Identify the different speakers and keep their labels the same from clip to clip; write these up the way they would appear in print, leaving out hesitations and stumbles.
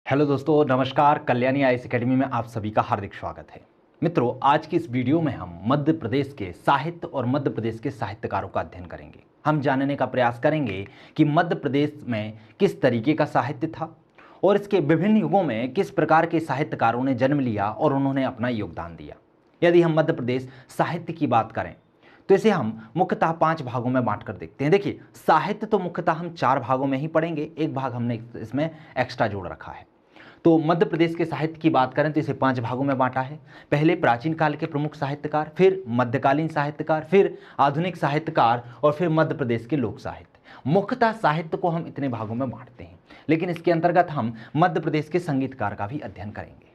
Speaker 1: Hello दोस्तों, नमस्कार। Kalyani IAS academy में आप सभी का हार्दिक स्वागत है। मित्रों, आज की इस वीडियो में हम मध्य प्रदेश के साहित्य और मध्य प्रदेश के साहित्यकारों का अध्ययन करेंगे। हम जानने का प्रयास करेंगे कि मध्य प्रदेश में किस तरीके का साहित्य था और इसके विभिन्न युगों में किस प्रकार के साहित्यकारों ने जन्म लिया और उन्होंने अपना योगदान दिया। यदि हम मध्य प्रदेश साहित्य की बात करें तो इसे हम मुख्यतः 5 भागों में बांट कर देखते हैं। देखिए, साहित्य तो मुख्यतः हम 4 भागों में ही पढ़ेंगे, एक भाग हमने इसमें एक्स्ट्रा जोड़ रखा है। तो मध्य प्रदेश के साहित्य की बात करें तो इसे 5 भागों में बांटा है। पहले प्राचीन काल के प्रमुख साहित्यकार, फिर मध्यकालीन साहित्यकार, फिर आधुनिक साहित्यकार और फिर मध्य प्रदेश के लोक साहित्य। मुख्यतः साहित्य को हम इतने भागों में बांटते हैं, लेकिन इसके अंतर्गत हम मध्य प्रदेश के संगीतकार का भी अध्ययन करेंगे।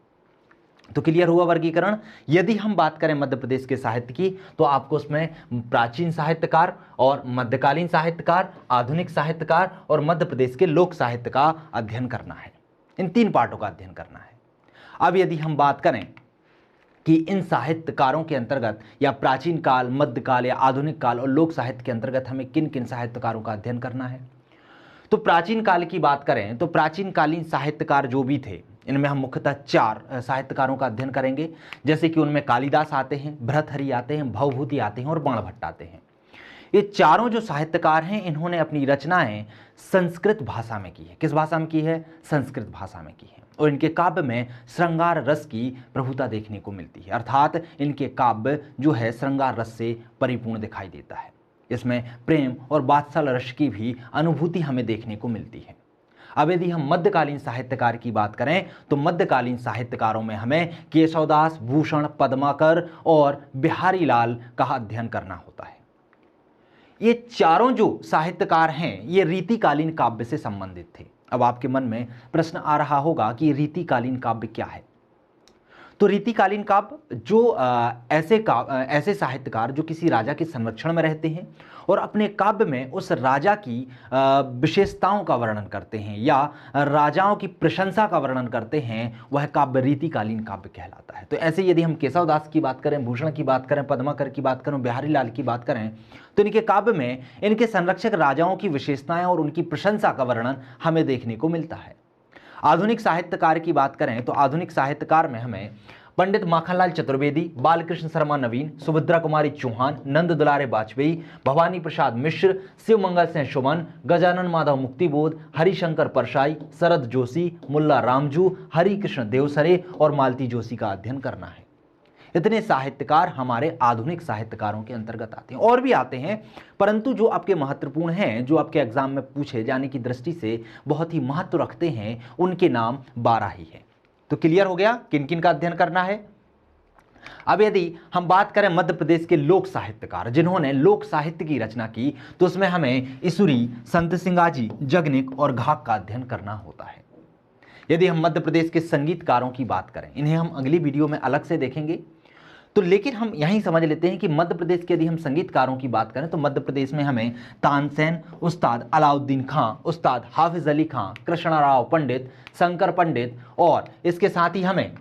Speaker 1: तो क्लियर हुआ वर्गीकरण। यदि हम बात करें मध्य प्रदेश के साहित्य की तो आपको उसमें प्राचीन साहित्यकार और मध्यकालीन साहित्यकार, आधुनिक साहित्यकार और मध्य प्रदेश के लोक साहित्य का अध्ययन करना है। इन 3 पार्टों का अध्ययन करना है। अब यदि हम बात करें कि इन साहित्यकारों के अंतर्गत या प्राचीन काल, मध्यकाल या आधुनिक काल और लोक साहित्य के अंतर्गत हमें किन किन साहित्यकारों का अध्ययन करना है, तो प्राचीन काल की बात करें तो प्राचीन कालीन साहित्यकार जो भी थे, इनमें हम मुख्यतः 4 साहित्यकारों का अध्ययन करेंगे। जैसे कि उनमें कालिदास आते हैं, भर्तृहरि आते हैं, भवभूति आते हैं और बाणभट्ट आते हैं। ये चारों जो साहित्यकार हैं, इन्होंने अपनी रचनाएं संस्कृत भाषा में की है। किस भाषा में की है? संस्कृत भाषा में की है। और इनके काव्य में श्रृंगार रस की प्रभुता देखने को मिलती है, अर्थात इनके काव्य जो है श्रृंगार रस से परिपूर्ण दिखाई देता है। इसमें प्रेम और वात्सल रस की भी अनुभूति हमें देखने को मिलती है। अब यदि हम मध्यकालीन साहित्यकार की बात करें तो मध्यकालीन साहित्यकारों में हमें केशवदास, भूषण, पद्माकर और बिहारी लाल का अध्ययन करना होता है। ये चारों जो साहित्यकार हैं, ये रीतिकालीन काव्य से संबंधित थे। अब आपके मन में प्रश्न आ रहा होगा कि रीतिकालीन काव्य क्या है। तो रीतिकालीन काव्य जो ऐसे साहित्यकार जो किसी राजा के संरक्षण में रहते हैं और अपने काव्य में उस राजा की विशेषताओं का वर्णन करते हैं या राजाओं की प्रशंसा का वर्णन करते हैं, वह काव्य रीतिकालीन काव्य कहलाता है। तो ऐसे यदि हम केशवदास की बात करें, भूषण की बात करें, पद्माकर की बात करें, बिहारी लाल की बात करें, तो इनके काव्य में इनके संरक्षक राजाओं की विशेषताएं और उनकी प्रशंसा का वर्णन हमें देखने को मिलता है। आधुनिक साहित्यकार की बात करें तो आधुनिक साहित्यकार में हमें पंडित माखनलाल चतुर्वेदी, बालकृष्ण शर्मा नवीन, सुभद्रा कुमारी चौहान, नंद दुलारे वाजपेयी, भवानी प्रसाद मिश्र, शिव मंगल सिंह सुमन, गजानन माधव मुक्तिबोध, हरिशंकर परशाई, शरद जोशी, मुल्ला रामजू, हरिकृष्ण देवसरे और मालती जोशी का अध्ययन करना है। इतने साहित्यकार हमारे आधुनिक साहित्यकारों के अंतर्गत आते हैं। और भी आते हैं, परंतु जो आपके महत्वपूर्ण हैं, जो आपके एग्जाम में पूछे जाने की दृष्टि से बहुत ही महत्व रखते हैं, उनके नाम 12 ही हैं। तो क्लियर हो गया किन किन का अध्ययन करना है। अब यदि हम बात करें मध्य प्रदेश के लोक साहित्यकार जिन्होंने लोक साहित्य की रचना की, तो उसमें हमें ईसुरी, संत सिंगाजी, जगनिक और घाक का अध्ययन करना होता है। यदि हम मध्य प्रदेश के संगीतकारों की बात करें, इन्हें हम अगली वीडियो में अलग से देखेंगे, तो लेकिन हम यहीं समझ लेते हैं कि मध्य प्रदेश के यदि हम संगीतकारों की बात करें तो मध्य प्रदेश में हमें तानसेन, उस्ताद अलाउद्दीन खां, उस्ताद हाफिज अली खां, कृष्णराव पंडित, शंकर पंडित और इसके साथ ही हमें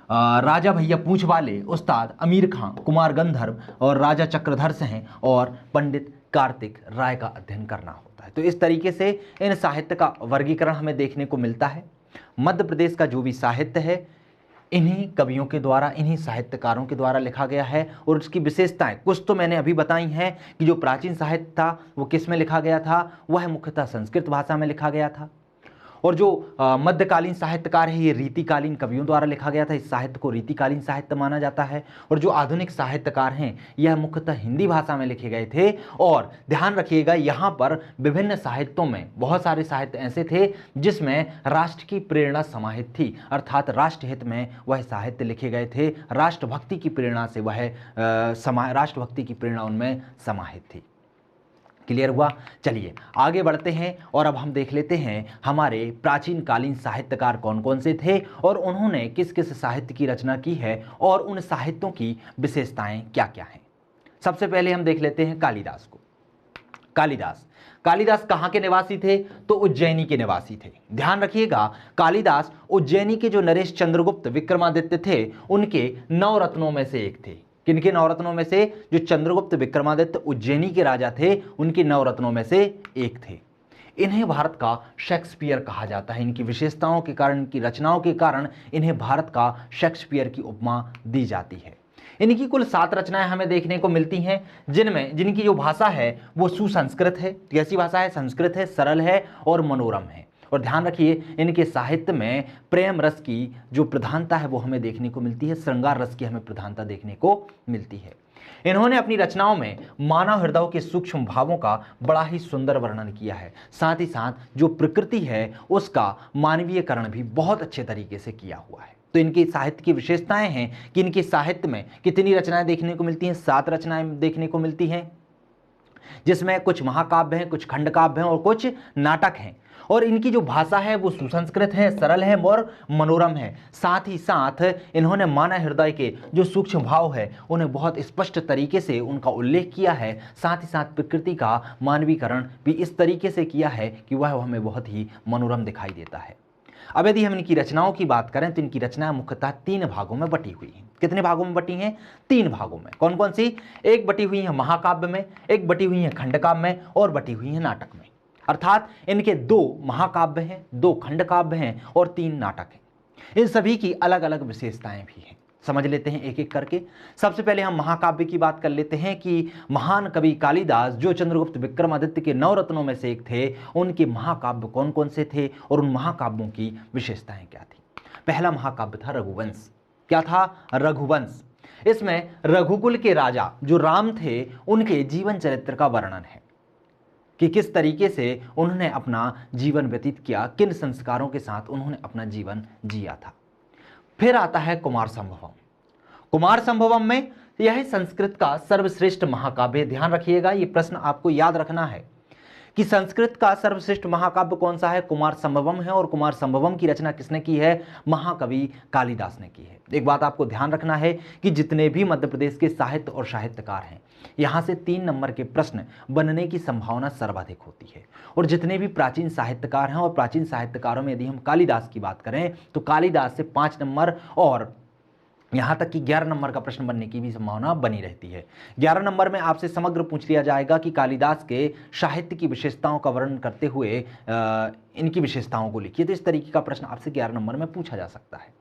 Speaker 1: राजा भैया पूंछ वाले, उस्ताद अमीर खां, कुमार गंधर्व और राजा चक्रधर सिंह और पंडित कार्तिक राय का अध्ययन करना होता है। तो इस तरीके से इन साहित्य का वर्गीकरण हमें देखने को मिलता है। मध्य प्रदेश का जो भी साहित्य है, इन्हीं कवियों के द्वारा, इन्हीं साहित्यकारों के द्वारा लिखा गया है। और उसकी विशेषताएं कुछ तो मैंने अभी बताई हैं कि जो प्राचीन साहित्य था वो किस में लिखा गया था, वह मुख्यतः संस्कृत भाषा में लिखा गया था। और जो मध्यकालीन साहित्यकार है, ये रीतिकालीन कवियों द्वारा लिखा गया था। इस साहित्य को रीतिकालीन साहित्य माना जाता है। और जो आधुनिक साहित्यकार हैं, यह मुख्यतः हिंदी भाषा में लिखे गए थे। और ध्यान रखिएगा, यहाँ पर विभिन्न साहित्यों में बहुत सारे साहित्य ऐसे थे जिसमें राष्ट्र की प्रेरणा समाहित थी, अर्थात राष्ट्रहित में वह साहित्य लिखे गए थे। राष्ट्रभक्ति की प्रेरणा से वह राष्ट्रभक्ति की प्रेरणा उनमें समाहित थी। क्लियर हुआ। चलिए आगे बढ़ते हैं और अब हम देख लेते हैं हमारे प्राचीन कालीन साहित्यकार कौन कौन से थे और उन्होंने किस किस साहित्य की रचना की है और उन साहित्यों की विशेषताएं क्या क्या हैं। सबसे पहले हम देख लेते हैं कालिदास को। कालिदास कहाँ के निवासी थे? तो उज्जैनी के निवासी थे। ध्यान रखिएगा, कालिदास उज्जैनी के जो नरेश चंद्रगुप्त विक्रमादित्य थे, उनके 9 रत्नों में से एक थे। किनके 9 रत्नों में से? जो चंद्रगुप्त विक्रमादित्य उज्जैनी के राजा थे, उनके 9 रत्नों में से एक थे। इन्हें भारत का शेक्सपियर कहा जाता है। इनकी विशेषताओं के कारण, इनकी रचनाओं के कारण इन्हें भारत का शेक्सपियर की उपमा दी जाती है। इनकी कुल 7 रचनाएं हमें देखने को मिलती हैं, जिनकी जो भाषा है वो सुसंस्कृत है। कैसी भाषा है? संस्कृत है, सरल है और मनोरम है। और ध्यान रखिए, इनके साहित्य में प्रेम रस की जो प्रधानता है वो हमें देखने को मिलती है, श्रृंगार रस की हमें प्रधानता देखने को मिलती है। इन्होंने अपनी रचनाओं में मानव हृदय के सूक्ष्म भावों का बड़ा ही सुंदर वर्णन किया है। साथ ही साथ जो प्रकृति है उसका मानवीयकरण भी बहुत अच्छे तरीके से किया हुआ है। तो इनके साहित्य की विशेषताएं हैं कि इनके साहित्य में कितनी रचनाएं देखने को मिलती हैं? 7 रचनाएं देखने को मिलती हैं, जिसमें कुछ महाकाव्य हैं, कुछ खंड काव्य हैं और कुछ नाटक हैं। और इनकी जो भाषा है वो सुसंस्कृत है, सरल है और मनोरम है। साथ ही साथ इन्होंने मानव हृदय के जो सूक्ष्म भाव है उन्हें बहुत स्पष्ट तरीके से उनका उल्लेख किया है। साथ ही साथ प्रकृति का मानवीकरण भी इस तरीके से किया है कि वह हमें बहुत ही मनोरम दिखाई देता है। अब यदि हम इनकी रचनाओं की बात करें तो इनकी रचनाएं मुख्यतः 3 भागों में बटी हुई हैं। कितने भागों में बटी हैं? 3 भागों में। कौन कौन सी? एक बटी हुई है महाकाव्य में, एक बटी हुई है खंडकाव्य में और बटी हुई है नाटक में। अर्थात इनके 2 महाकाव्य हैं, 2 खंडकाव्य हैं और 3 नाटक हैं। इन सभी की अलग अलग विशेषताएं भी हैं। समझ लेते हैं एक एक करके। सबसे पहले हम महाकाव्य की बात कर लेते हैं कि महान कवि कालिदास जो चंद्रगुप्त विक्रमादित्य के 9 रत्नों में से एक थे, उनके महाकाव्य कौन कौन से थे और उन महाकाव्यों की विशेषताएं क्या थी? पहला महाकाव्य था रघुवंश। क्या था? रघुवंश। इसमें रघुकुल के राजा जो राम थे उनके जीवन चरित्र का वर्णन है कि किस तरीके से उन्होंने अपना जीवन व्यतीत किया, किन संस्कारों के साथ उन्होंने अपना जीवन जिया था। फिर आता है कुमार संभवम। कुमार संभवम में यह संस्कृत का सर्वश्रेष्ठ महाकाव्य। ध्यान रखिएगा, ये प्रश्न आपको याद रखना है कि संस्कृत का सर्वश्रेष्ठ महाकाव्य कौन सा है? कुमार संभवम है। और कुमार संभवम की रचना किसने की है? महाकवि कालिदास ने की है। एक बात आपको ध्यान रखना है कि जितने भी मध्य प्रदेश के साहित्य और साहित्यकार हैं, यहाँ से 3 नंबर के प्रश्न बनने की संभावना सर्वाधिक होती है। और जितने भी प्राचीन साहित्यकार हैं, और प्राचीन साहित्यकारों में यदि हम कालिदास की बात करें तो कालिदास से 5 नंबर और यहाँ तक कि 11 नंबर का प्रश्न बनने की भी संभावना बनी रहती है। 11 नंबर में आपसे समग्र पूछ लिया जाएगा कि कालिदास के साहित्य की विशेषताओं का वर्णन करते हुए इनकी विशेषताओं को लिखिए। तो इस तरीके का प्रश्न आपसे 11 नंबर में पूछा जा सकता है।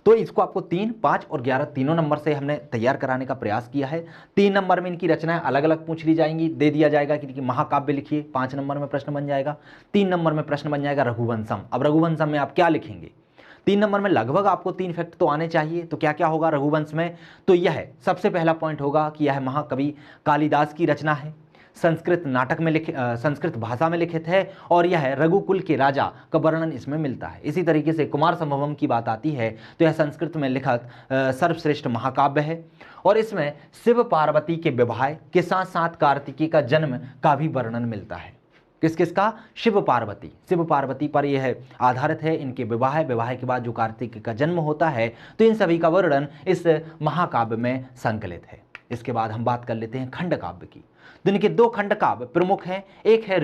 Speaker 1: तो इसको आपको 3, 5 और 11 तीनों नंबर से हमने तैयार कराने का प्रयास किया है। 3 नंबर में इनकी रचनाएं अलग अलग पूछ ली जाएंगी, दे दिया जाएगा कि महाकाव्य लिखिए। 5 नंबर में प्रश्न बन जाएगा। 3 नंबर में प्रश्न बन जाएगा रघुवंशम। अब रघुवंशम में आप क्या लिखेंगे? 3 नंबर में लगभग आपको 3 फैक्ट तो आने चाहिए। तो क्या क्या होगा रघुवंश में? तो यह सबसे पहला पॉइंट होगा कि यह महाकवि कालिदास की रचना है, संस्कृत नाटक में संस्कृत भाषा में लिखित है और यह रघुकुल के राजा का वर्णन इसमें मिलता है। इसी तरीके से कुमार संभवम की बात आती है तो यह संस्कृत में लिखित सर्वश्रेष्ठ महाकाव्य है और इसमें शिव पार्वती के विवाह के साथ साथ कार्तिकी का जन्म का भी वर्णन मिलता है। किस किस का? शिव पार्वती पर यह आधारित है। इनके विवाह के बाद जो कार्तिक का जन्म होता है, तो इन सभी का वर्णन इस महाकाव्य में संकलित है। इसके बाद हम बात कर लेते हैं खंड काव्य की। तो इनके 2 खंड काव्य प्रमुख हैं। एक है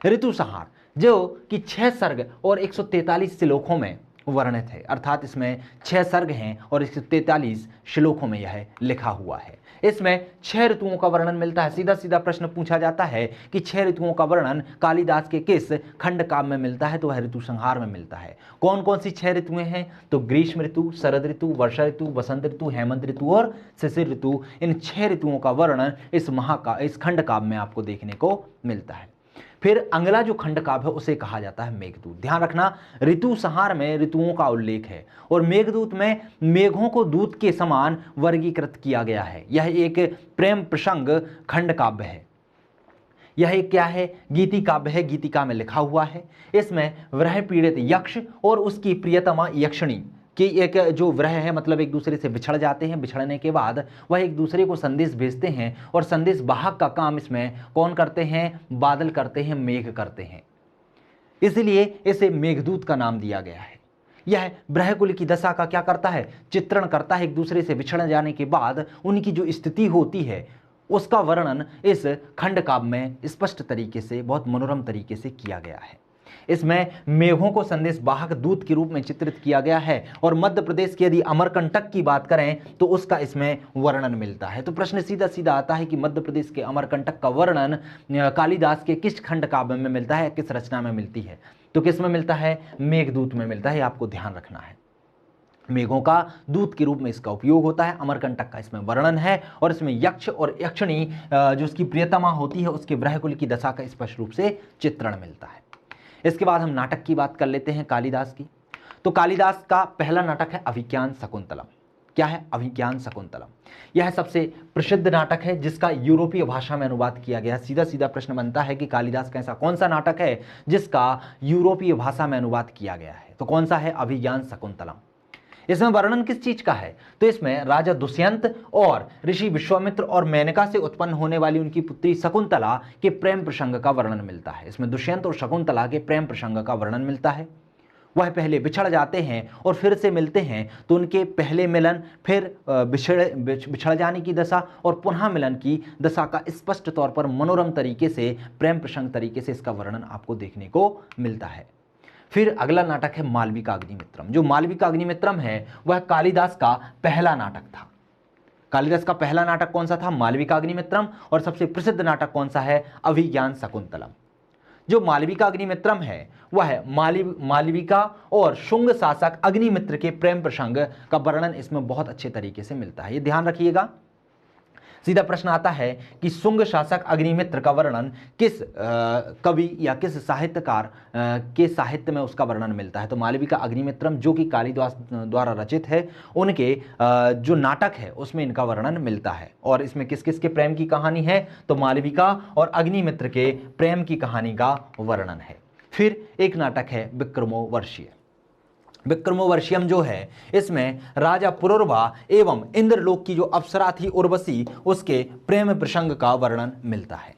Speaker 1: ऋतुसंहार जो कि 6 सर्ग और 143 श्लोकों में वर्णित है। अर्थात इसमें 6 सर्ग हैं और 143 श्लोकों में यह लिखा हुआ है। इसमें 6 ऋतुओं का वर्णन मिलता है। सीधा सीधा प्रश्न पूछा जाता है कि 6 ऋतुओं का वर्णन कालिदास के किस खंड काव्य में मिलता है? तो वह ऋतुसंहार में मिलता है। कौन कौन सी 6 ऋतुएं हैं? तो ग्रीष्म ऋतु, शरद ऋतु, वर्षा ऋतु, वसंत ऋतु, हेमंत ऋतु और शिशिर ऋतु। इन 6 ऋतुओं का वर्णन इस खंड काव्य में आपको देखने को मिलता है। फिर अगला जो खंड काव्य है उसे कहा जाता है मेघदूत। ध्यान रखना, ऋतुसंहार में ऋतुओं का उल्लेख है और मेघदूत में मेघों को दूत के समान वर्गीकृत किया गया है। यह एक प्रेम प्रसंग खंड काव्य है। यह एक क्या है? गीति काव्य है। गीतिका में लिखा हुआ है। इसमें विरह पीड़ित यक्ष और उसकी प्रियतमा यक्षिणी कि एक जो विरह है मतलब एक दूसरे से बिछड़ जाते हैं, बिछड़ने के बाद वह एक दूसरे को संदेश भेजते हैं और संदेश वाहक का काम इसमें कौन करते हैं? बादल करते हैं, मेघ करते हैं। इसलिए इसे मेघदूत का नाम दिया गया है। यह ब्रह्मकुल की दशा का क्या करता है? चित्रण करता है। एक दूसरे से बिछड़ जाने के बाद उनकी जो स्थिति होती है उसका वर्णन इस खंड काव्य में स्पष्ट तरीके से, बहुत मनोरम तरीके से किया गया है। इसमें मेघों को संदेश वाहक दूत के रूप में चित्रित किया गया है। और मध्य प्रदेश की यदि अमरकंटक की बात करें तो उसका इसमें वर्णन मिलता है। तो प्रश्न सीधा सीधा आता है कि मध्य प्रदेश के अमरकंटक का वर्णन कालिदास के किस खंड काव्य में मिलता है, किस रचना में मिलती है? तो किस में मिलता है? मेघदूत में मिलता है। आपको ध्यान रखना है, मेघों का दूत के रूप में इसका उपयोग होता है। अमरकंटक का इसमें वर्णन है और इसमें यक्ष और यक्षिणी जो उसकी प्रियतमा होती है उसके ब्रह्मकुल की दशा का स्पष्ट रूप से चित्रण मिलता है। इसके बाद हम नाटक की बात कर लेते हैं कालिदास की। तो कालिदास का पहला नाटक है अभिज्ञान शकुंतलम। क्या है? अभिज्ञान शकुंतलम। यह सबसे प्रसिद्ध नाटक है जिसका यूरोपीय भाषा में अनुवाद किया गया। सीधा सीधा प्रश्न बनता है कि कालिदास का ऐसा कौन सा नाटक है जिसका यूरोपीय भाषा में अनुवाद किया गया है? तो कौन सा है? अभिज्ञान शकुंतलम। इसमें वर्णन किस चीज का है? तो इसमें राजा दुष्यंत और ऋषि विश्वामित्र और मेनका से उत्पन्न होने वाली उनकी पुत्री शकुंतला के प्रेम प्रसंग का वर्णन मिलता है। इसमें दुष्यंत और शकुंतला के प्रेम प्रसंग का वर्णन मिलता है। वह पहले बिछड़ जाते हैं और फिर से मिलते हैं, तो उनके पहले मिलन, फिर बिछड़ जाने की दशा और पुनः मिलन की दशा का स्पष्ट तौर पर मनोरम तरीके से, प्रेम प्रसंग तरीके से इसका वर्णन आपको देखने को मिलता है। फिर अगला नाटक है मालविका अग्निमित्रम। जो मालविका अग्निमित्रम है वह कालिदास का पहला नाटक था। कालिदास का पहला नाटक कौन सा था? मालविका अग्निमित्रम। और सबसे प्रसिद्ध नाटक कौन सा है? अभिज्ञान शकुंतलम। जो मालविका अग्निमित्रम है वह मालविका और शुंग शासक अग्निमित्र के प्रेम प्रसंग का वर्णन इसमें बहुत अच्छे तरीके से मिलता है। ये ध्यान रखिएगा। सीधा प्रश्न आता है कि शुंग शासक अग्निमित्र का वर्णन किस कवि या किस साहित्यकार के साहित्य में उसका वर्णन मिलता है? तो मालविका अग्निमित्रम जो कि कालिदास द्वारा रचित है, उनके जो नाटक है उसमें इनका वर्णन मिलता है। और इसमें किस किस के प्रेम की कहानी है? तो मालविका और अग्निमित्र के प्रेम की कहानी का वर्णन है। फिर एक नाटक है विक्रमोर्वशीय। विक्रमोर्वशीयम जो है इसमें राजा पुरुरवा एवं इंद्रलोक की जो अप्सरा थी उर्वशी, उसके प्रेम प्रसंग का वर्णन मिलता है।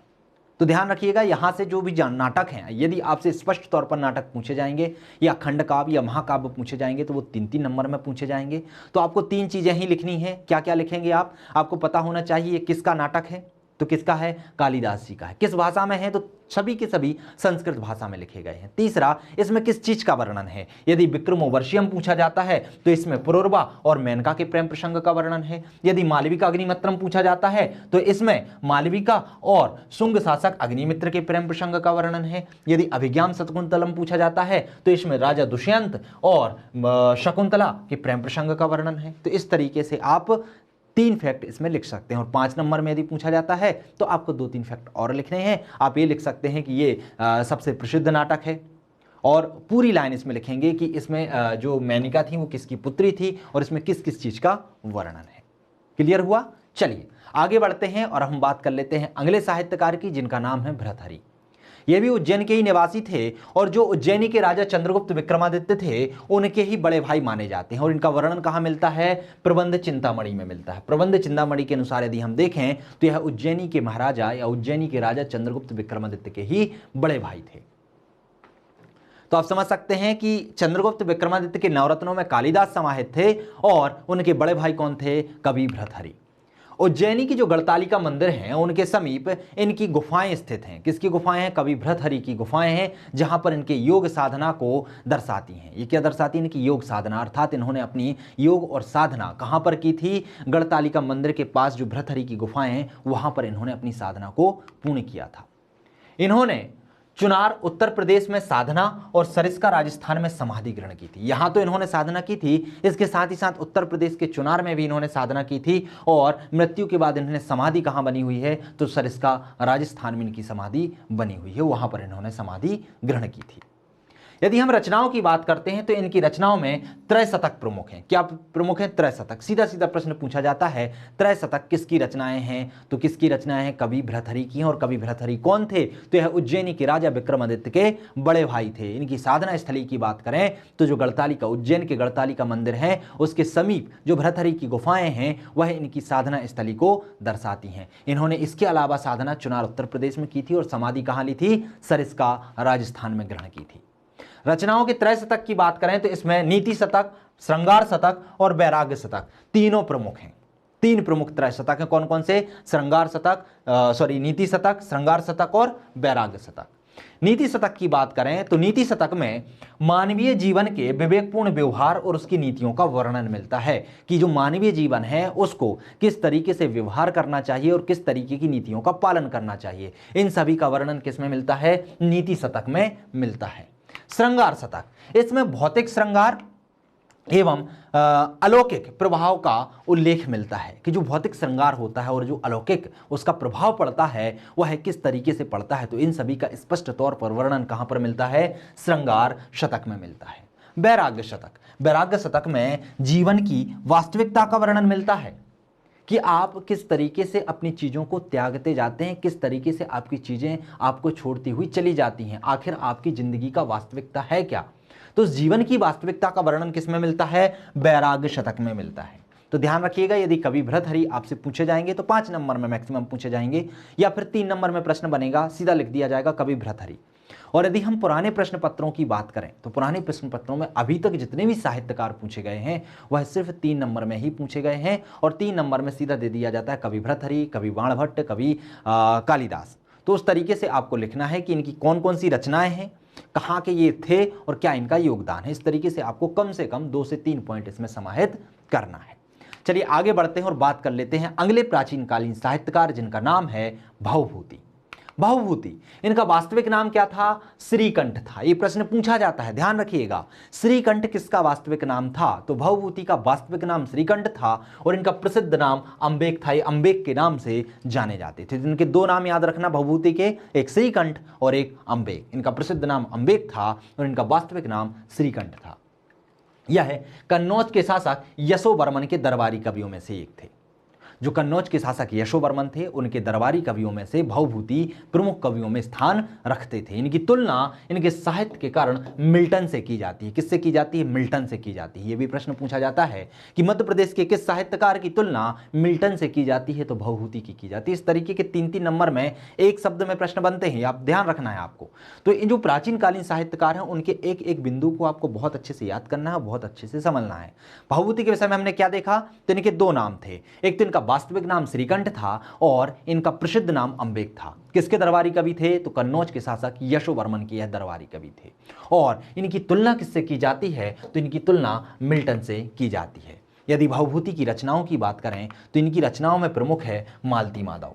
Speaker 1: तो ध्यान रखिएगा, यहां से जो भी नाटक हैं, यदि आपसे स्पष्ट तौर पर नाटक पूछे जाएंगे या खंडकाव्य या महाकाव्य पूछे जाएंगे तो वो 3-3 नंबर में पूछे जाएंगे। तो आपको 3 चीजें ही लिखनी है। क्या क्या लिखेंगे आप? आपको पता होना चाहिए किसका नाटक है, तो किसका है? कालिदास जी का है। किस भाषा में है? तो सभी के सभी संस्कृत भाषा में लिखे गए हैं। तीसरा, इसमें किस चीज का वर्णन है? यदि विक्रमोर्वशीयम पूछा जाता है तो इसमें पुरुरवा और मेनका के प्रेम प्रसंग का वर्णन है। यदि मालविका अग्निमित्रम पूछा जाता है तो इसमें मालविका और शुंग शासक अग्निमित्र के प्रेम प्रसंग का वर्णन है। यदि अभिज्ञान शकुंतलम पूछा जाता है तो इसमें राजा दुष्यंत और शकुंतला के प्रेम प्रसंग का वर्णन है। तो इस तरीके से आप 3 फैक्ट इसमें लिख सकते हैं। और 5 नंबर में यदि पूछा जाता है तो आपको 2-3 फैक्ट और लिखने हैं। आप ये लिख सकते हैं कि ये सबसे प्रसिद्ध नाटक है, और पूरी लाइन इसमें लिखेंगे कि इसमें जो मेनका थी वो किसकी पुत्री थी और इसमें किस किस चीज का वर्णन है। क्लियर हुआ? चलिए आगे बढ़ते हैं और हम बात कर लेते हैं अगले साहित्यकार की, जिनका नाम है भर्तृहरि। ये भी उज्जैन के ही निवासी थे और जो उज्जैनी के राजा चंद्रगुप्त विक्रमादित्य थे उनके ही बड़े भाई माने जाते हैं। और इनका वर्णन कहाँ मिलता है? प्रबंध चिंतामणि में मिलता है। प्रबंध चिंतामणि के अनुसार यदि हम देखें तो यह उज्जैनी के महाराजा या उज्जैनी के राजा चंद्रगुप्त विक्रमादित्य के ही बड़े भाई थे। तो आप समझ सकते हैं कि चंद्रगुप्त विक्रमादित्य के नवरत्नों में कालिदास समाहित थे और उनके बड़े भाई कौन थे? कवि भर्तृहरि। उज्जैनी की जो गढ़तालिका मंदिर हैं उनके समीप इनकी गुफाएं स्थित हैं। किसकी गुफाएं हैं? कवि भर्तृहरि की गुफाएं हैं, जहां पर इनके योग साधना को दर्शाती हैं। ये क्या दर्शाती है? इनकी योग साधना, अर्थात इन्होंने अपनी योग और साधना कहां पर की थी? गढ़तालिका मंदिर के पास जो भर्तृहरि की गुफाएं हैं वहां पर इन्होंने अपनी साधना को पूर्ण किया था। इन्होंने चुनार उत्तर प्रदेश में साधना और सरिस्का राजस्थान में समाधि ग्रहण की थी। यहां तो इन्होंने साधना की थी, इसके साथ ही साथ उत्तर प्रदेश के चुनार में भी इन्होंने साधना की थी। और मृत्यु के बाद इन्होंने समाधि कहां बनी हुई है? तो सरिस्का राजस्थान में इनकी समाधि बनी हुई है, वहां पर इन्होंने समाधि ग्रहण की थी। यदि हम रचनाओं की बात करते हैं तो इनकी रचनाओं में त्रयशतक प्रमुख हैं। क्या प्रमुख है? त्रयशतक। सीधा सीधा प्रश्न पूछा जाता है त्रयशतक किसकी रचनाएं हैं? तो किसकी रचनाएं हैं? कवि भर्तृहरि की हैं। और कवि भर्तृहरि कौन थे? तो यह उज्जैनी के राजा विक्रमादित्य के बड़े भाई थे। इनकी साधना स्थली की बात करें तो जो गढ़तालिका, उज्जैन के गढ़तालिका मंदिर है उसके समीप जो भर्तृहरि की गुफाएं हैं वह इनकी साधना स्थली को दर्शाती हैं। इन्होंने इसके अलावा साधना चुनार उत्तर प्रदेश में की थी और समाधि कहां ली थी? सरिस्का राजस्थान में ग्रहण की थी। रचनाओं के त्रयशतक की बात करें तो इसमें नीति शतक, श्रृंगार शतक और वैराग्य शतक तीनों प्रमुख हैं। 3 प्रमुख त्रयशतक हैं। कौन कौन से? नीति शतक, श्रृंगार शतक और वैराग्य शतक। नीति शतक की बात करें तो नीति शतक में मानवीय जीवन के विवेकपूर्ण व्यवहार और उसकी नीतियों का वर्णन मिलता है कि जो मानवीय जीवन है उसको किस तरीके से व्यवहार करना चाहिए और किस तरीके की नीतियों का पालन करना चाहिए, इन सभी का वर्णन किसमें मिलता है? नीति शतक में मिलता है। श्रृंगार शतक, इसमें भौतिक श्रृंगार एवं अलौकिक प्रभाव का उल्लेख मिलता है कि जो भौतिक श्रृंगार होता है और जो अलौकिक उसका प्रभाव पड़ता है वह किस तरीके से पड़ता है, तो इन सभी का स्पष्ट तौर पर वर्णन कहां पर मिलता है? श्रृंगार शतक में मिलता है। वैराग्य शतक, वैराग्य शतक में जीवन की वास्तविकता का वर्णन मिलता है कि आप किस तरीके से अपनी चीज़ों को त्यागते जाते हैं, किस तरीके से आपकी चीज़ें आपको छोड़ती हुई चली जाती हैं, आखिर आपकी ज़िंदगी का वास्तविकता है क्या। तो जीवन की वास्तविकता का वर्णन किसमें मिलता है? वैराग्य शतक में मिलता है। तो ध्यान रखिएगा, यदि कवि भर्तृहरि आपसे पूछे जाएंगे तो 5 नंबर में मैक्सिमम पूछे जाएंगे, या फिर 3 नंबर में प्रश्न बनेगा, सीधा लिख दिया जाएगा कवि भर्तृहरि। और यदि हम पुराने प्रश्न पत्रों की बात करें तो पुराने प्रश्न पत्रों में अभी तक जितने भी साहित्यकार पूछे गए हैं वह सिर्फ 3 नंबर में ही पूछे गए हैं, और 3 नंबर में सीधा दे दिया जाता है कवि भर्तृहरि, कवि बाणभट्ट, कवि कालिदास। तो उस तरीके से आपको लिखना है कि इनकी कौन कौन सी रचनाएं हैं, कहाँ के ये थे और क्या इनका योगदान है। इस तरीके से आपको कम से कम 2 से 3 पॉइंट इसमें समाहित करना है। चलिए आगे बढ़ते हैं और बात कर लेते हैं अगले प्राचीन कालीन साहित्यकार जिनका नाम है भवभूति। भवभूति, इनका वास्तविक नाम क्या था? श्रीकंठ था। ये प्रश्न पूछा जाता है, ध्यान रखिएगा, श्रीकंठ किसका वास्तविक नाम था? तो भवभूति का वास्तविक नाम श्रीकंठ था और इनका प्रसिद्ध नाम अम्बेक था। ये अम्बेक के नाम से जाने जाते थे। इनके 2 नाम याद रखना भवभूति के, एक श्रीकंठ और एक अम्बेक। इनका प्रसिद्ध नाम अम्बेक था और इनका वास्तविक नाम श्रीकंठ था। यह कन्नौज के शासक यशोवर्मन के दरबारी कवियों में से एक थे। जो कन्नौज के शासक यशोवर्मन थे उनके दरबारी कवियों में से भवभूति प्रमुख कवियों में स्थान रखते थे। इनकी तुलना इनके साहित्य के कारण मिल्टन से की जाती है। किससे की जाती है? मिल्टन से की जाती है। यह भी प्रश्न पूछा जाता है कि मध्य प्रदेश के किस साहित्यकार की तुलना मिल्टन से की जाती है, तो भवभूति की जाती है। इस तरीके के 3-3 नंबर में एक शब्द में प्रश्न बनते हैं, आप ध्यान रखना है आपको। तो इन जो प्राचीन कालीन साहित्यकार हैं उनके एक एक बिंदु को आपको बहुत अच्छे से याद करना है, बहुत अच्छे से समझना है। भवभूति के विषय में हमने क्या देखा? तो इनके 2 नाम थे, एक तो इनका वास्तविक नाम श्रीकंठ था और इनका प्रसिद्ध नाम अम्बेक था। किसके दरबारी कवि थे? तो कन्नौज के शासक यशोवर्मन के यह दरबारी कवि थे। और इनकी तुलना किससे की जाती है? तो इनकी तुलना मिल्टन से की जाती है। यदि भवभूति की रचनाओं की बात करें तो इनकी रचनाओं में प्रमुख है मालती माधव।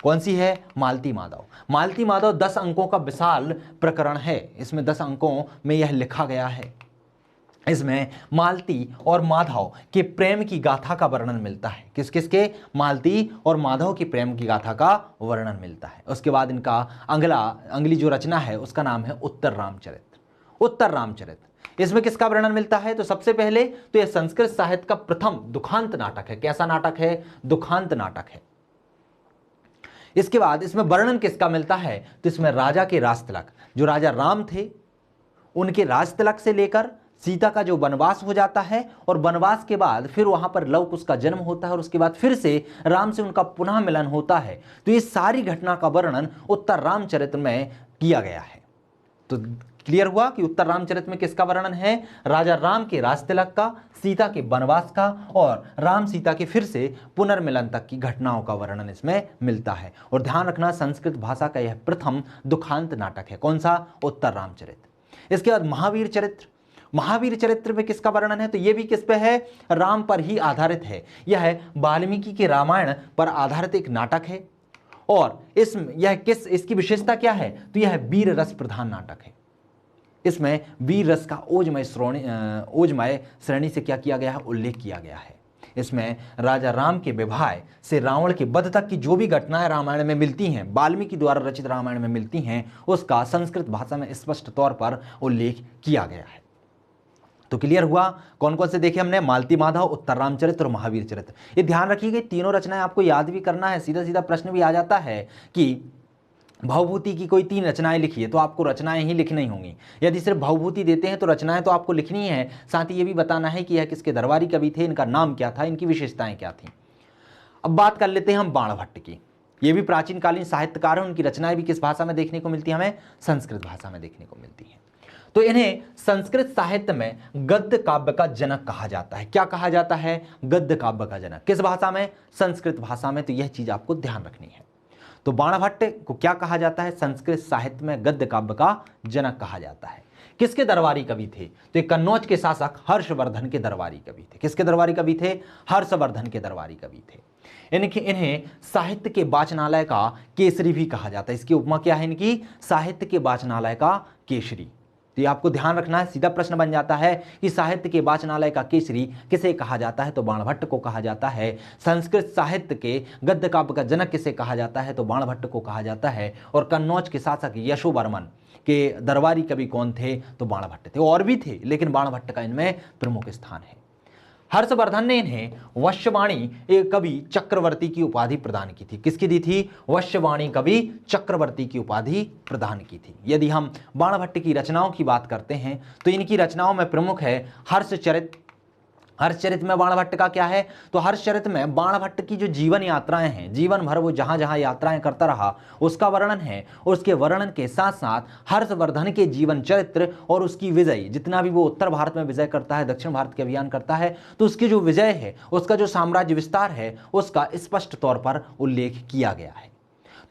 Speaker 1: कौन सी है? मालती माधव। मालती माधव 10 अंकों का विशाल प्रकरण है। इसमें 10 अंकों में यह लिखा गया है। इसमें मालती और माधव के प्रेम की गाथा का वर्णन मिलता है। किस किस के? मालती और माधव की प्रेम की गाथा का वर्णन मिलता है। उसके बाद इनका अगली जो रचना है उसका नाम है उत्तर रामचरित्र। उत्तर रामचरित्र, इसमें किसका वर्णन मिलता है? तो सबसे पहले तो यह संस्कृत साहित्य का प्रथम दुखांत नाटक है। कैसा नाटक है? दुखांत नाटक है। इसके बाद इसमें वर्णन किसका मिलता है? तो इसमें राजा के राजतिलक, जो राजा राम थे उनके राजतिलक से लेकर सीता का जो वनवास हो जाता है और वनवास के बाद फिर वहां पर लव कुश का जन्म होता है और उसके बाद फिर से राम से उनका पुनः मिलन होता है। तो ये सारी घटना का वर्णन उत्तर रामचरित्र में किया गया है। तो क्लियर हुआ कि उत्तर रामचरित्र में किसका वर्णन है? राजा राम के राजतिलक का, सीता के वनवास का और राम सीता के फिर से पुनर्मिलन तक की घटनाओं का वर्णन इसमें मिलता है। और ध्यान रखना, संस्कृत भाषा का यह प्रथम दुखांत नाटक है। कौन सा? उत्तर रामचरित्र। इसके बाद महावीर चरित्र। महावीर चरित्र में किसका वर्णन है? तो यह भी किस पे है? राम पर ही आधारित है। यह वाल्मीकि के रामायण पर आधारित एक नाटक है। और इसकी विशेषता क्या है? तो यह वीर रस प्रधान नाटक है। इसमें वीर रस का ओजमय श्रेणी से क्या किया गया है? उल्लेख किया गया है। इसमें राजा राम के विवाह से रावण के वध तक की जो भी घटनाएं रामायण में मिलती हैं, वाल्मीकि द्वारा रचित रामायण में मिलती हैं, उसका संस्कृत भाषा में स्पष्ट तौर पर उल्लेख किया गया है। तो क्लियर हुआ कौन कौन से देखे हमने? मालती माधव, उत्तर रामचरित्र और महावीर चरित्र। ये ध्यान रखिएगा, तीनों रचनाएं आपको याद भी करना है। सीधा सीधा प्रश्न भी आ जाता है कि भवभूति की कोई 3 रचनाएं लिखी है, तो आपको रचनाएं ही लिखनी होंगी। यदि सिर्फ भवभूति देते हैं तो रचनाएं तो आपको लिखनी है, साथ ही ये भी बताना है कि यह किसके दरबारी कवि थे, इनका नाम क्या था, इनकी विशेषताएं क्या थी। अब बात कर लेते हैं हम बाणभट्ट की। ये भी प्राचीन कालीन साहित्यकार हैं। उनकी रचनाएं भी किस भाषा में देखने को मिलती है? हमें संस्कृत भाषा में देखने को मिलती है। तो इन्हें संस्कृत साहित्य में गद्य काव्य का जनक कहा जाता है। क्या कहा जाता है? गद्य काव्य का जनक। किस भाषा में? संस्कृत भाषा में। तो यह चीज आपको ध्यान रखनी है। तो बाणभट्ट को क्या कहा जाता है? संस्कृत साहित्य में गद्य काव्य का जनक कहा जाता है। किसके दरबारी कवि थे? तो ये कन्नौज के शासक हर्षवर्धन के दरबारी कवि थे। किसके दरबारी कवि थे? हर्षवर्धन के दरबारी कवि थे। इन्हें साहित्य के वाचनालय का केसरी भी कहा जाता है। इसकी उपमा क्या है इनकी? साहित्य के वाचनालय का केसरी। तो ये आपको ध्यान रखना है, सीधा प्रश्न बन जाता है कि साहित्य के वाचनालय का केसरी किसे कहा जाता है? तो बाणभट्ट को कहा जाता है। संस्कृत साहित्य के गद्य काव्य का जनक किसे कहा जाता है? तो बाणभट्ट को कहा जाता है। और कन्नौज के शासक यशोवर्मन के दरबारी कवि कौन थे? तो बाणभट्ट थे। और भी थे, लेकिन बाणभट्ट का इनमें प्रमुख स्थान है। हर्षवर्धन ने इन्हें वश्यवाणी कवि चक्रवर्ती की उपाधि प्रदान की थी। किसकी दी थी? वश्यवाणी कवि चक्रवर्ती की उपाधि प्रदान की थी। यदि हम बाणभट्ट की रचनाओं की बात करते हैं तो इनकी रचनाओं में प्रमुख है हर्षचरित। हर्षचरित में बाणभट्ट का क्या है? तो हर्षचरित में बाणभट्ट की जो जीवन यात्राएं हैं, जीवन भर वो जहां जहां यात्राएं करता रहा उसका वर्णन है। और उसके वर्णन के साथ साथ हर्षवर्धन के जीवन चरित्र और उसकी विजय, जितना भी वो उत्तर भारत में विजय करता है, दक्षिण भारत के अभियान करता है, तो उसकी जो विजय है, उसका जो साम्राज्य विस्तार है, उसका स्पष्ट तौर पर उल्लेख किया गया है।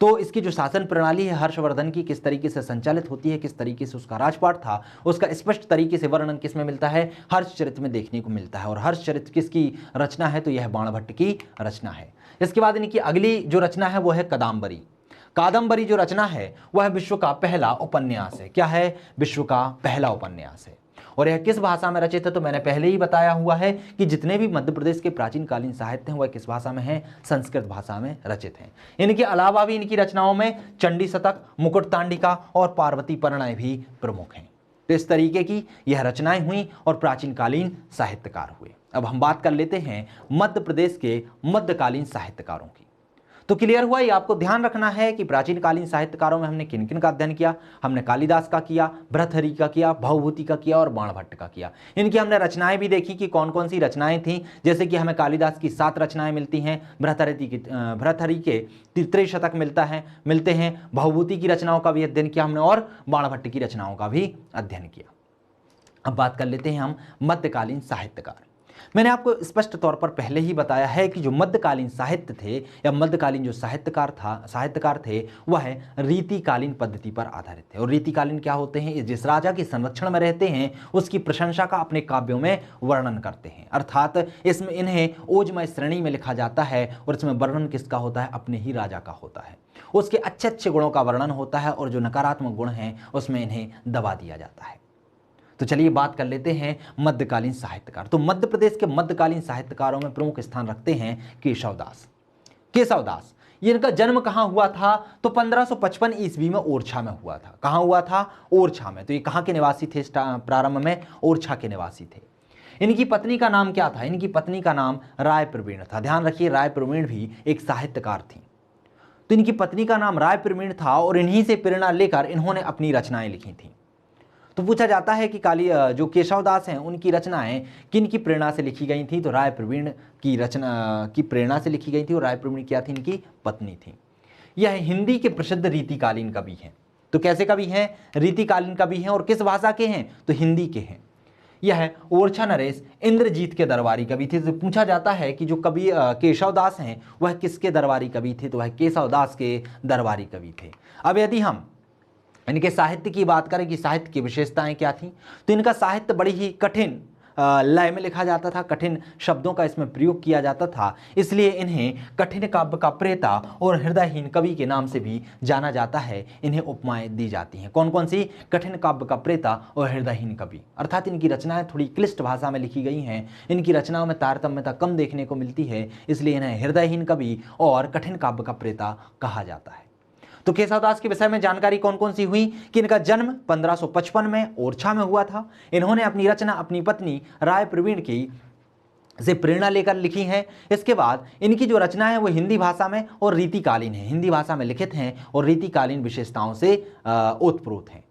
Speaker 1: तो इसकी जो शासन प्रणाली है हर्षवर्धन की, किस तरीके से संचालित होती है, किस तरीके से उसका राजपाट था, उसका स्पष्ट तरीके से वर्णन किस में मिलता है? हर्षचरित में देखने को मिलता है। और हर्षचरित किसकी रचना है? तो यह बाणभट्ट की रचना है। इसके बाद इनकी अगली जो रचना है वो है कादम्बरी। कादम्बरी जो रचना है वह विश्व का पहला उपन्यास है। क्या है? विश्व का पहला उपन्यास है। और यह किस भाषा में रचित है? तो मैंने पहले ही बताया हुआ है कि जितने भी मध्य प्रदेश के प्राचीन कालीन साहित्य हैं वह किस भाषा में हैं? संस्कृत भाषा में रचित हैं। इनके अलावा भी इनकी रचनाओं में चंडी शतक, मुकुट तांडिका और पार्वती परिणय भी प्रमुख हैं। तो इस तरीके की यह रचनाएं हुई और प्राचीन कालीन साहित्यकार हुए। अब हम बात कर लेते हैं मध्य प्रदेश के मध्यकालीन साहित्यकारों की। तो क्लियर हुआ, ये आपको ध्यान रखना है कि प्राचीन कालीन साहित्यकारों में हमने किन किन का अध्ययन किया। हमने कालिदास का किया, भर्तृहरि का किया, भवभूति का किया और बाणभट्ट का किया। इनकी हमने रचनाएं भी देखी कि कौन कौन सी रचनाएं थीं। जैसे कि हमें कालिदास की 7 रचनाएं मिलती हैं, भर्तृहरि के 3 शतक मिलते हैं, भवभूति की रचनाओं का भी अध्ययन किया हमने और बाणभट्ट की रचनाओं का भी अध्ययन किया। अब बात कर लेते हैं हम मध्यकालीन साहित्यकार। मैंने आपको स्पष्ट तौर पर पहले ही बताया है कि जो मध्यकालीन साहित्य थे या मध्यकालीन जो साहित्यकार थे वह रीतिकालीन पद्धति पर आधारित थे। और रीतिकालीन क्या होते हैं? जिस राजा के संरक्षण में रहते हैं उसकी प्रशंसा का अपने काव्यों में वर्णन करते हैं। अर्थात इसमें इन्हें ओजमय श्रेणी में लिखा जाता है और इसमें वर्णन किसका होता है? अपने ही राजा का होता है। उसके अच्छे अच्छे गुणों का वर्णन होता है और जो नकारात्मक गुण हैं उसमें इन्हें दबा दिया जाता है। तो चलिए बात कर लेते हैं मध्यकालीन साहित्यकार। तो मध्य प्रदेश के मध्यकालीन साहित्यकारों में प्रमुख स्थान रखते हैं केशवदास। केशवदास, ये इनका जन्म कहाँ हुआ था? तो 1555 ईस्वी में ओरछा में हुआ था। कहाँ हुआ था? ओरछा में। तो ये कहाँ के निवासी थे? प्रारंभ में ओरछा के निवासी थे। इनकी पत्नी का नाम क्या था? इनकी पत्नी का नाम राय प्रवीण था। ध्यान रखिए, राय प्रवीण भी एक साहित्यकार थी। तो इनकी पत्नी का नाम राय प्रवीण था और इन्हीं से प्रेरणा लेकर इन्होंने अपनी रचनाएं लिखी थी। तो पूछा जाता है कि जो केशवदास हैं उनकी रचनाएं किन की प्रेरणा से लिखी गई थी? तो राय प्रवीण की रचना की प्रेरणा से लिखी गई थी। और राय प्रवीण क्या थी? इनकी पत्नी थी। यह हिंदी के प्रसिद्ध रीतिकालीन कवि हैं। तो कैसे कवि हैं? रीतिकालीन कवि हैं। और किस भाषा के हैं? तो हिंदी के हैं। यह ओरछा नरेश इंद्रजीत के दरबारी कवि थे। तो पूछा जाता है कि जो कवि केशवदास हैं वह किसके दरबारी कवि थे? तो वह केशवदास के दरबारी कवि थे। अब यदि हम इनके साहित्य की बात करें कि साहित्य की विशेषताएं क्या थी, तो इनका साहित्य बड़ी ही कठिन लय में लिखा जाता था, कठिन शब्दों का इसमें प्रयोग किया जाता था। इसलिए इन्हें कठिन काव्य का प्रेता और हृदयहीन कवि के नाम से भी जाना जाता है। इन्हें उपमाएं दी जाती हैं। कौन कौन सी? कठिन काव्य का प्रेता और हृदयहीन कवि। अर्थात इनकी रचनाएं थोड़ी क्लिष्ट भाषा में लिखी गई हैं। इनकी रचनाओं में तारतम्यता कम देखने को मिलती है, इसलिए इन्हें हृदयहीन कवि और कठिन काव्य का प्रेता कहा जाता है। तो केशवदास के विषय में जानकारी कौन कौन सी हुई कि इनका जन्म 1555 में ओरछा में हुआ था। इन्होंने अपनी रचना अपनी पत्नी राय प्रवीण की से प्रेरणा लेकर लिखी हैं। इसके बाद इनकी जो रचना है वो हिंदी भाषा में और रीतिकालीन है, हिंदी भाषा में लिखित हैं और रीतिकालीन विशेषताओं से ओतप्रोत हैं।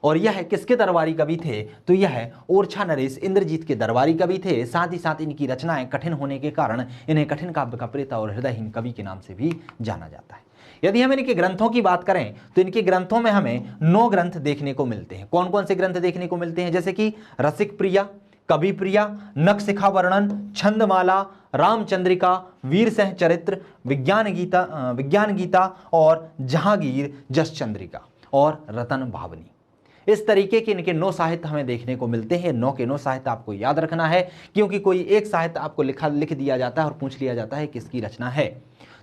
Speaker 1: और यह किसके दरबारी कवि थे? तो यह ओरछा नरेश इंद्रजीत के दरबारी कवि थे। साथ ही साथ इनकी रचनाएं कठिन होने के कारण इन्हें कठिन काव्य का प्रेता और हृदयहीन कवि के नाम से भी जाना जाता है। यदि हम इनके ग्रंथों की बात करें तो इनके ग्रंथों में हमें 9 ग्रंथ देखने को मिलते हैं। कौन कौन से ग्रंथ देखने को मिलते हैं? जैसे कि रसिक प्रिया, कवि प्रिया, नखशिखा वर्णन, छंदमाला, रामचंद्रिका, वीरसिंह चरित्र, विज्ञान गीता और जहांगीर जसचंद्रिका और रतन भावनी। इस तरीके के इनके 9 साहित्य हमें देखने को मिलते हैं। 9 के 9 साहित्य आपको याद रखना है, क्योंकि कोई एक साहित्य आपको लिख दिया जाता है और पूछ लिया जाता है किसकी रचना है,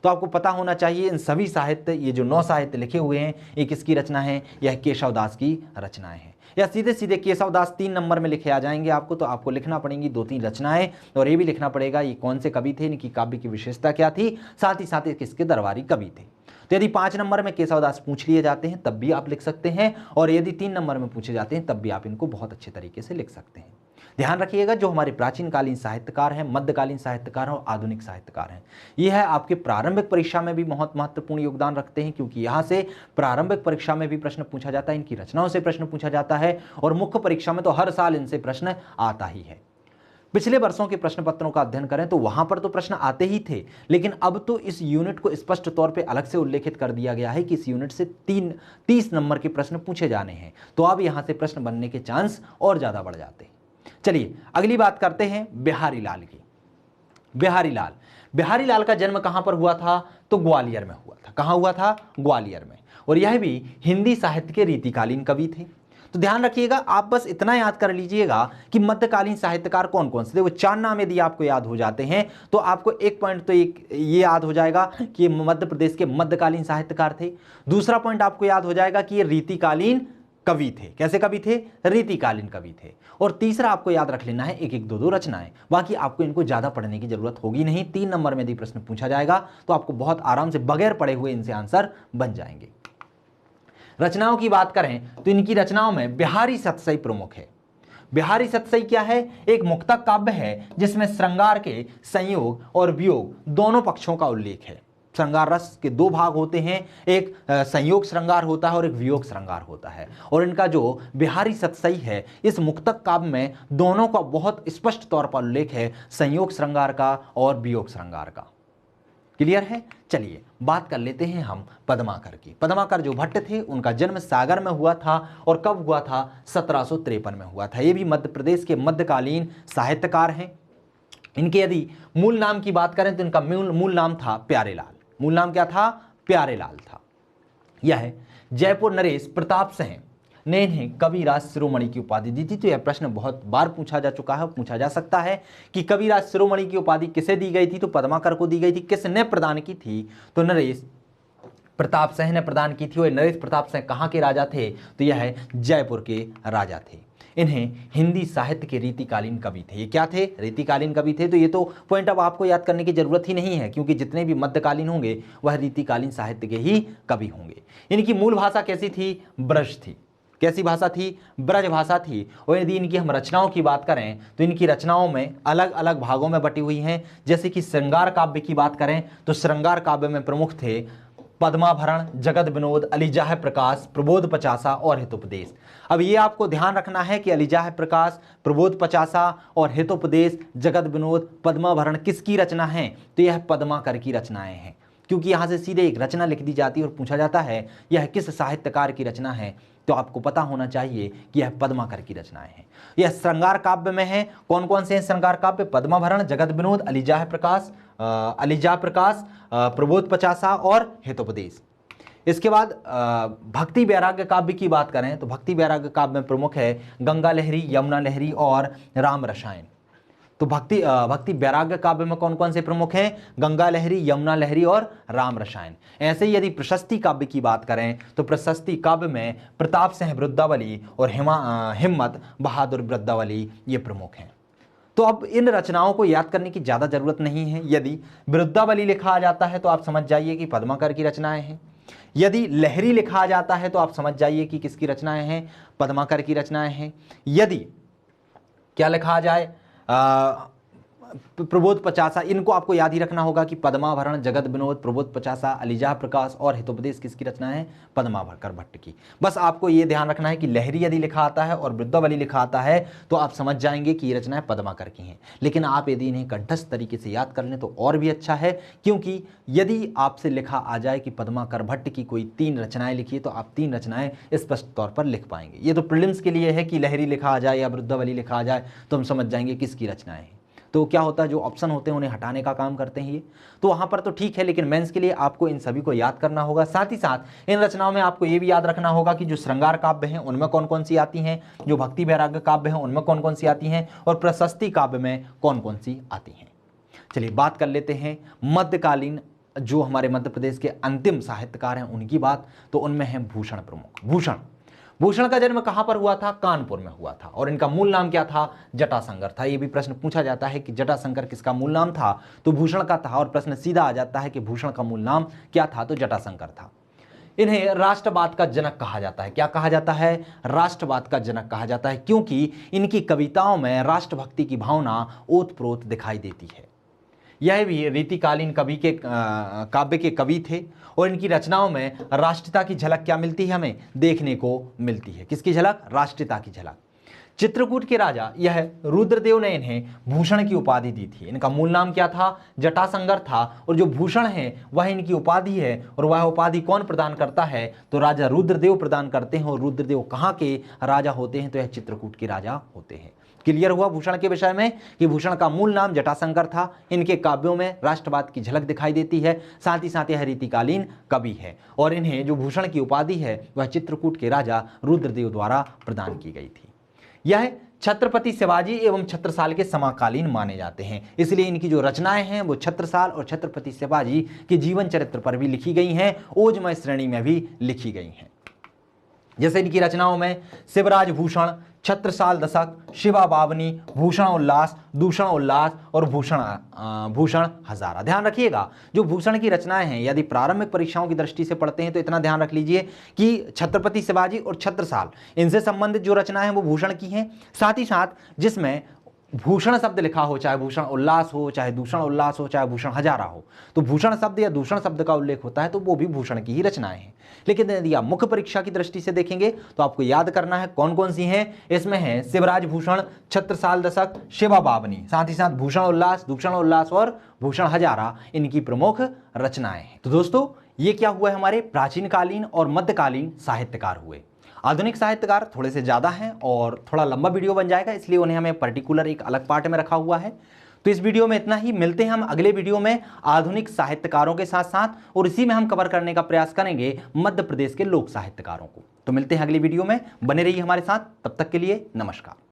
Speaker 1: तो आपको पता होना चाहिए इन सभी साहित्य, ये जो 9 साहित्य लिखे हुए हैं, ये किसकी रचना है, यह केशव दास की रचनाएं हैं। या सीधे सीधे केशव दास 3 नंबर में लिखे आ जाएंगे आपको, तो आपको लिखना पड़ेंगी 2-3 रचनाएं, और ये भी लिखना पड़ेगा ये कौन से कवि थे, इनकी काव्य की विशेषता क्या थी, साथ ही साथ ये किसके दरबारी कवि थे। तो यदि 5 नंबर में केशव दास पूछ लिए जाते हैं तब भी आप लिख सकते हैं, और यदि 3 नंबर में पूछे जाते हैं तब भी आप इनको बहुत अच्छे तरीके से लिख सकते हैं। ध्यान रखिएगा, जो हमारे प्राचीन कालीन साहित्यकार हैं, मध्यकालीन साहित्यकार हैं और आधुनिक साहित्यकार हैं, यह है आपके प्रारंभिक परीक्षा में भी बहुत महत्वपूर्ण योगदान रखते हैं, क्योंकि यहाँ से प्रारंभिक परीक्षा में भी प्रश्न पूछा जाता है, इनकी रचनाओं से प्रश्न पूछा जाता है, और मुख्य परीक्षा में तो हर साल इनसे प्रश्न आता ही है। पिछले वर्षों के प्रश्न पत्रों का अध्ययन करें तो वहां पर तो प्रश्न आते ही थे, लेकिन अब तो इस यूनिट को स्पष्ट तौर पे अलग से उल्लेखित कर दिया गया है कि इस यूनिट से 30 नंबर के प्रश्न पूछे जाने हैं, तो अब यहां से प्रश्न बनने के चांस और ज्यादा बढ़ जाते हैं। चलिए अगली बात करते हैं बिहारी लाल की। बिहारी लाल का जन्म कहां पर हुआ था, तो ग्वालियर में हुआ था। कहां हुआ था, ग्वालियर में, और यह भी हिंदी साहित्य के रीतिकालीन कवि थे। तो ध्यान रखिएगा, आप बस इतना याद कर लीजिएगा कि मध्यकालीन साहित्यकार कौन कौन से थे। वो 4 नाम यदि आपको याद हो जाते हैं तो आपको एक पॉइंट तो ये याद हो जाएगा कि ये मध्य प्रदेश के मध्यकालीन साहित्यकार थे। दूसरा पॉइंट आपको याद हो जाएगा कि ये रीतिकालीन कवि थे। कैसे कवि थे, रीतिकालीन कवि थे। और तीसरा आपको याद रख लेना है 1-1, 2-2 रचनाएं, बाकी आपको इनको ज्यादा पढ़ने की जरूरत होगी नहीं। 3 नंबर में यदि प्रश्न पूछा जाएगा तो आपको बहुत आराम से बगैर पढ़े हुए इनसे आंसर बन जाएंगे। रचनाओं की बात करें तो इनकी रचनाओं में बिहारी सतसई प्रमुख है। बिहारी सतसई क्या है, एक मुक्तक काव्य है जिसमें श्रृंगार के संयोग और वियोग दोनों पक्षों का उल्लेख है। श्रृंगार रस के 2 भाग होते हैं, एक संयोग श्रृंगार होता है और एक वियोग श्रृंगार होता है, और इनका जो बिहारी सतसई है इस मुक्तक काव्य में दोनों का बहुत स्पष्ट तौर पर उल्लेख है, संयोग श्रृंगार का और वियोग श्रृंगार का। क्लियर है। चलिए बात कर लेते हैं हम पद्माकर की। पद्माकर जो भट्ट थे उनका जन्म सागर में हुआ था, और कब हुआ था, 1753 में हुआ था। ये भी मध्य प्रदेश के मध्यकालीन साहित्यकार हैं। इनके यदि मूल नाम की बात करें तो इनका मूल नाम था प्यारेलाल। मूल नाम क्या था, प्यारेलाल था। यह जयपुर नरेश प्रताप सिंह ने इन्हें कविराज शिरोमणि की उपाधि दी थी। तो यह प्रश्न बहुत बार पूछा जा चुका है, पूछा जा सकता है कि कविराज शिरोमणि की उपाधि किसे दी गई थी, तो पद्माकर को दी गई थी। किसने प्रदान की थी, तो नरेश प्रताप सिंह ने प्रदान की थी। और नरेश प्रताप सिंह कहाँ के राजा थे, तो यह जयपुर के राजा थे। इन्हें हिंदी साहित्य के रीतिकालीन कवि थे। ये क्या थे, रीतिकालीन कवि थे। तो ये तो पॉइंट अब आपको याद करने की जरूरत ही नहीं है, क्योंकि जितने भी मध्यकालीन होंगे वह रीतिकालीन साहित्य के ही कवि होंगे। इनकी मूल भाषा कैसी थी, ब्रज थी। कैसी भाषा थी, ब्रज भाषा थी। और यदि इनकी हम रचनाओं की बात करें तो इनकी रचनाओं में अलग अलग भागों में बटी हुई हैं। जैसे कि श्रृंगार काव्य की बात करें तो श्रृंगार काव्य में प्रमुख थे पद्माभरण, जगत विनोद, अलीजाह प्रकाश, प्रबोध पचासा और हितोपदेश। अब ये आपको ध्यान रखना है कि अलीजाह प्रकाश, प्रबोध पचासा और हितोपदेश, जगत विनोद, पद्माभरण किसकी रचना है, तो यह पद्माकर की रचनाएं हैं। क्योंकि यहाँ से सीधे एक रचना लिख दी जाती है और पूछा जाता है यह किस साहित्यकार की रचना है, तो आपको पता होना चाहिए कि यह पद्माकर की रचनाएं हैं। यह श्रृंगार काव्य में है। कौन कौन से हैं श्रृंगार काव्य, पद्माभरण, जगत विनोद, अलीजाह प्रकाश, प्रबोध पचासा और हितोपदेश। इसके बाद भक्ति वैराग्य काव्य की बात करें तो भक्ति वैराग्य काव्य में प्रमुख है गंगा लहरी, यमुना लहरी और राम रसायन। तो भक्ति वैराग्य काव्य में कौन कौन से प्रमुख हैं, गंगा लहरी, यमुना लहरी और राम रसायन। ऐसे ही यदि प्रशस्ति काव्य की बात करें तो प्रशस्ति काव्य में प्रताप सिंह वृद्धावली और हिम्मत बहादुर वृद्धावली ये प्रमुख हैं। तो अब इन रचनाओं को याद करने की ज़्यादा जरूरत नहीं है। यदि वृद्धावली लिखा आ जाता है तो आप समझ जाइए कि पद्माकर की रचनाएं हैं। यदि लहरी लिखा आ जाता है तो आप समझ जाइए कि किसकी रचनाएं हैं, पद्माकर की रचनाएं हैं। यदि क्या लिखा आ जाए, प्रबोध पचासा, इनको आपको याद ही रखना होगा कि पद्माभरण, जगत विनोद, प्रबोध पचासा, अलीजाह प्रकाश और हितोपदेश किसकी रचना है, पद्माकर भट्ट की। बस आपको ये ध्यान रखना है कि लहरी यदि लिखा आता है और वृद्धावली लिखा आता है तो आप समझ जाएंगे कि ये रचनाएं पद्माकर की हैं। लेकिन आप यदि इन्हें कंठस्थ तरीके से याद कर लें तो और भी अच्छा है, क्योंकि यदि आपसे लिखा आ जाए कि पद्माकर भट्ट की कोई 3 रचनाएं लिखिए तो आप 3 रचनाएं स्पष्ट तौर पर लिख पाएंगे। ये तो प्रीलिम्स के लिए है कि लहरी लिखा आ जाए या वृद्धावली लिखा आ जाए तो हम समझ जाएंगे किसकी रचनाएं हैं। तो क्या होता है, जो ऑप्शन होते हैं उन्हें हटाने का काम करते हैं ये। तो वहाँ पर तो ठीक है, लेकिन मेंस के लिए आपको इन सभी को याद करना होगा। साथ ही साथ इन रचनाओं में आपको ये भी याद रखना होगा कि जो श्रृंगार काव्य हैं उनमें कौन कौन सी आती हैं, जो भक्ति वैराग्य काव्य हैं उनमें कौन कौन सी आती हैं, और प्रशस्ति काव्य में कौन कौन सी आती हैं। चलिए बात कर लेते हैं मध्यकालीन जो हमारे मध्य प्रदेश के अंतिम साहित्यकार हैं उनकी बात। तो उनमें है भूषण प्रमुख। भूषण का जन्म कहां पर हुआ था? कानपुर में हुआ था। और इनका मूल नाम क्या था? जटाशंकर था। यह भी प्रश्न पूछा जाता है कि जटाशंकर किसका मूल नाम था? तो भूषण का था। और प्रश्न सीधा आ जाता है कि भूषण का मूल नाम क्या था? तो जटाशंकर था। इन्हें राष्ट्रवाद का जनक कहा जाता है। क्या कहा जाता है? राष्ट्रवाद का जनक कहा जाता है, क्योंकि इनकी कविताओं में राष्ट्रभक्ति की भावना ओतप्रोत दिखाई देती है। यह भी रीतिकालीन कवि के काव्य के कवि थे, और इनकी रचनाओं में राष्ट्रीयता की झलक क्या मिलती है? हमें देखने को मिलती है। किसकी झलक? राष्ट्रीयता की झलक। चित्रकूट के राजा यह रुद्रदेव ने इन्हें भूषण की उपाधि दी थी। इनका मूल नाम क्या था? जटाशंकर था। और जो भूषण है वह इनकी उपाधि है, और वह उपाधि कौन प्रदान करता है? तो राजा रुद्रदेव प्रदान करते हैं। और रुद्रदेव कहाँ के राजा होते हैं? तो यह चित्रकूट के राजा होते हैं। क्लियर हुआ भूषण के विषय में कि भूषण का मूल नाम जटाशंकर था। इनके काव्यों में राष्ट्रवाद की झलक दिखाई देती है। साथ ही साथ यह रीतिकालीन कवि है, और इन्हें जो भूषण की उपाधि है वह चित्रकूट के राजा रुद्रदेव द्वारा प्रदान की गई थी। यह छत्रपति शिवाजी एवं छत्रसाल के समकालीन माने जाते हैं, इसलिए इनकी जो रचनाएं हैं वो छत्रसाल और छत्रपति शिवाजी के जीवन चरित्र पर भी लिखी गई हैं, ओजमय श्रेणी में भी लिखी गई हैं। जैसे इनकी रचनाओं में शिवराज भूषण, छत्रसाल दशक, शिवा बावनी, भूषण उल्लास, दूषण उल्लास और भूषण हजारा। ध्यान रखिएगा, जो भूषण की रचनाएं हैं यदि प्रारंभिक परीक्षाओं की दृष्टि से पढ़ते हैं तो इतना ध्यान रख लीजिए कि छत्रपति शिवाजी और छत्रसाल इनसे संबंधित जो रचनाएं हैं वो भूषण की हैं। साथ ही साथ जिसमें भूषण शब्द लिखा हो, चाहे भूषण उल्लास हो, चाहे दूषण उल्लास हो, चाहे भूषण हजारा हो, तो भूषण शब्द या दूषण शब्द का उल्लेख होता है तो वो भी भूषण की ही रचनाएं हैं। लेकिन यदि आप मुख्य परीक्षा की दृष्टि से देखेंगे तो आपको याद करना है कौन कौन सी हैं। इसमें है शिवराज भूषण, छत्रसाल दशक, शिवा बावनी, साथ ही साथ भूषण उल्लास, दूषण उल्लास और भूषण हजारा इनकी प्रमुख रचनाएं हैं। तो दोस्तों ये क्या हुआ है? हमारे प्राचीन कालीन और मध्यकालीन साहित्यकार हुए। आधुनिक साहित्यकार थोड़े से ज़्यादा हैं और थोड़ा लंबा वीडियो बन जाएगा, इसलिए उन्हें हमें पर्टिकुलर एक अलग पार्ट में रखा हुआ है। तो इस वीडियो में इतना ही। मिलते हैं हम अगले वीडियो में आधुनिक साहित्यकारों के साथ साथ, और इसी में हम कवर करने का प्रयास करेंगे मध्य प्रदेश के लोक साहित्यकारों को। तो मिलते हैं अगली वीडियो में, बने रहिए हमारे साथ। तब तक के लिए नमस्कार।